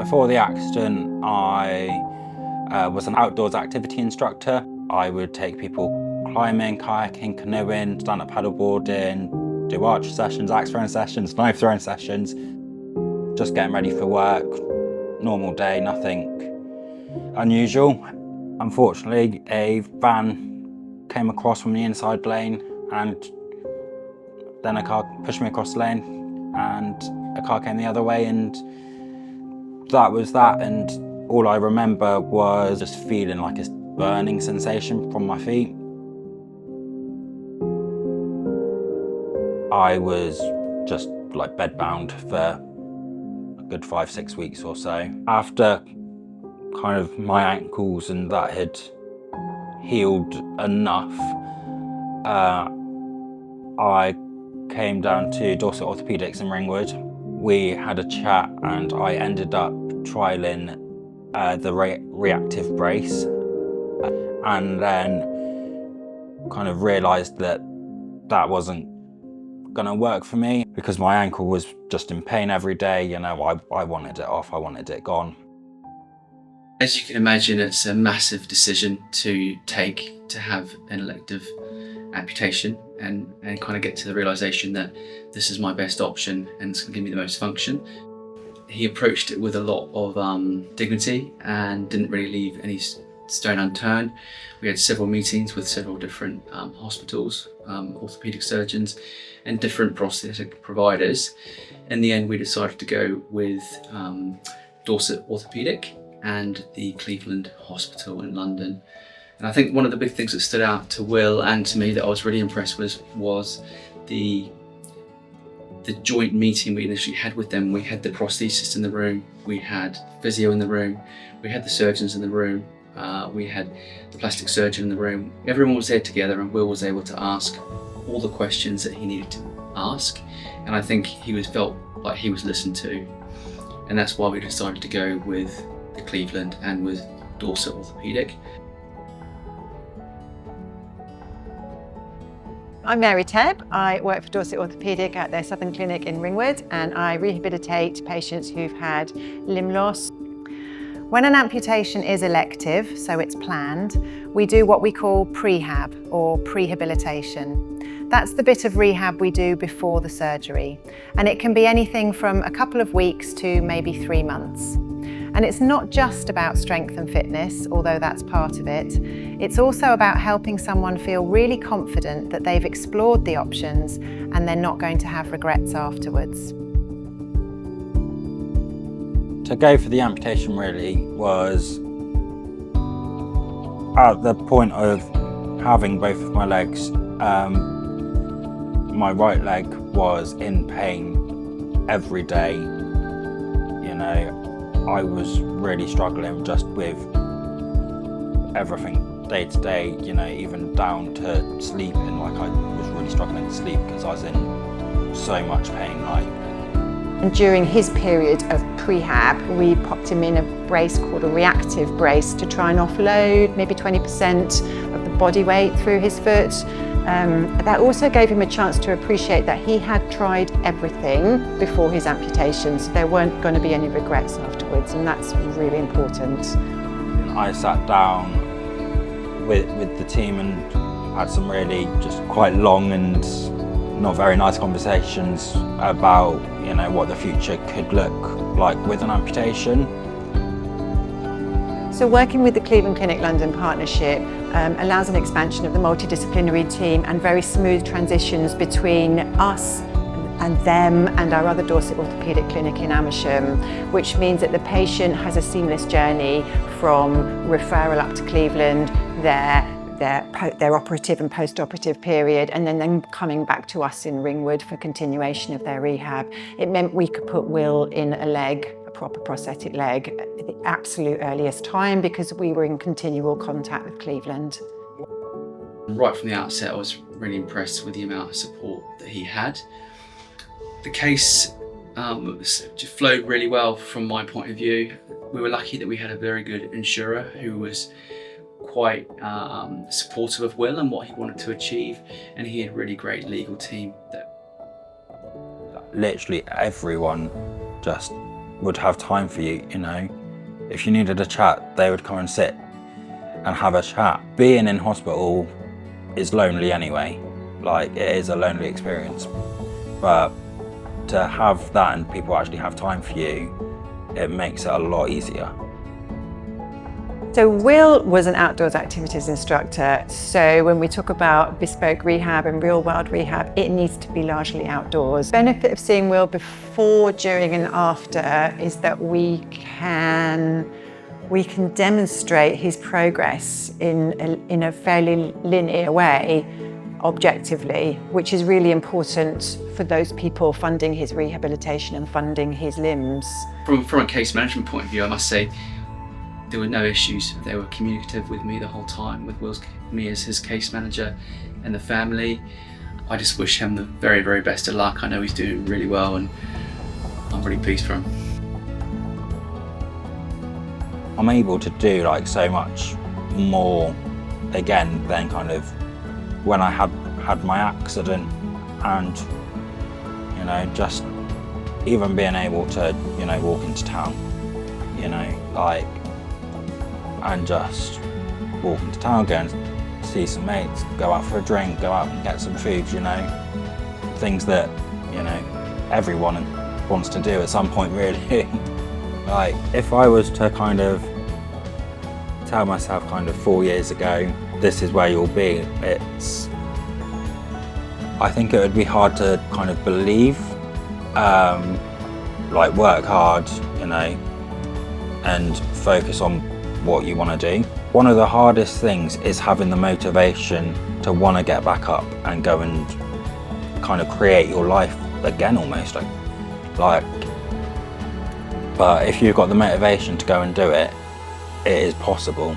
Before the accident, I was an outdoors activity instructor. I would take people climbing, kayaking, canoeing, stand-up paddleboarding, do archery sessions, axe throwing sessions, knife throwing sessions, just getting ready for work. Normal day, nothing unusual. Unfortunately, a van came across from the inside lane and then a car pushed me across the lane and a car came the other way, and that was that. And all I remember was just feeling like this burning sensation from my feet. I was just like bedbound for a good 5-6 weeks or so. After kind of my ankles and that had healed enough, I came down to Dorset Orthopaedics in Ringwood. We had a chat and I ended up trialling the Reaktiv Brace, and then kind of realised that that wasn't going to work for me because my ankle was just in pain every day. You know, I wanted it off, I wanted it gone. As you can imagine, it's a massive decision to take, to have an elective amputation and kind of get to the realisation that this is my best option and it's going to give me the most function. He approached it with a lot of dignity and didn't really leave any stone unturned. We had several meetings with several different hospitals, orthopaedic surgeons and different prosthetic providers. In the end, we decided to go with Dorset Orthopaedic and the Cleveland Hospital in London. And I think one of the big things that stood out to Will and to me that I was really impressed with was the joint meeting we initially had with them. We had the prosthesist in the room, we had physio in the room, we had the surgeons in the room, we had the plastic surgeon in the room. Everyone was there together and Will was able to ask all the questions that he needed to ask. And I think he felt like he was listened to. And that's why we decided to go with the Cleveland and with Dorset Orthopaedic. I'm Mary Tebb. I work for Dorset Orthopaedic at their Southern Clinic in Ringwood, and I rehabilitate patients who've had limb loss. When an amputation is elective, so it's planned, we do what we call prehab or prehabilitation. That's the bit of rehab we do before the surgery, and it can be anything from a couple of weeks to maybe 3 months. And it's not just about strength and fitness, although that's part of it. It's also about helping someone feel really confident that they've explored the options and they're not going to have regrets afterwards. To go for the amputation really was at the point of having both of my legs. My right leg was in pain every day. You know, I was really struggling just with everything day to day, you know, even down to sleeping. Like I was really struggling to sleep because I was in so much pain. And during his period of prehab, we popped him in a brace called a Reaktiv Brace to try and offload maybe 20% of the body weight through his foot. That also gave him a chance to appreciate that he had tried everything before his amputation, so there weren't going to be any regrets afterwards, and that's really important. I sat down with the team and had some really just quite long and not very nice conversations about, you know, what the future could look like with an amputation. So working with the Cleveland Clinic London partnership allows an expansion of the multidisciplinary team and very smooth transitions between us and them and our other Dorset Orthopaedic Clinic in Amersham, which means that the patient has a seamless journey from referral up to Cleveland, their operative and post-operative period, and then them coming back to us in Ringwood for continuation of their rehab. It meant we could put Will in a leg, a proper prosthetic leg, at the absolute earliest time because we were in continual contact with Cleveland. Right from the outset, I was really impressed with the amount of support that he had. The case flowed really well from my point of view. We were lucky that we had a very good insurer who was quite supportive of Will and what he wanted to achieve, and he had a really great legal team. Literally everyone just would have time for you, you know. If you needed a chat, they would come and sit and have a chat. Being in hospital is lonely anyway. Like, it is a lonely experience. But to have that and people actually have time for you, it makes it a lot easier. So Will was an outdoors activities instructor. So when we talk about bespoke rehab and real world rehab, it needs to be largely outdoors. The benefit of seeing Will before, during and after is that we can demonstrate his progress in a fairly linear way, objectively, which is really important for those people funding his rehabilitation and funding his limbs. From a case management point of view, I must say, there were no issues. They were communicative with me the whole time, with me as his case manager and the family. I just wish him the very, very best of luck. I know he's doing really well and I'm really pleased for him. I'm able to do like so much more again than kind of when I had my accident, and you know, just even being able to, you know, walk into town, you know, like, and just walk into town, go and see some mates, go out for a drink, go out and get some food, you know, things that, you know, everyone wants to do at some point, really. Like, if I was to kind of tell myself kind of 4 years ago, this is where you'll be, I think it would be hard to kind of believe, like work hard, you know, and focus on what you want to do. One of the hardest things is having the motivation to want to get back up and go and kind of create your life again, almost like, but if you've got the motivation to go and do it, it is possible.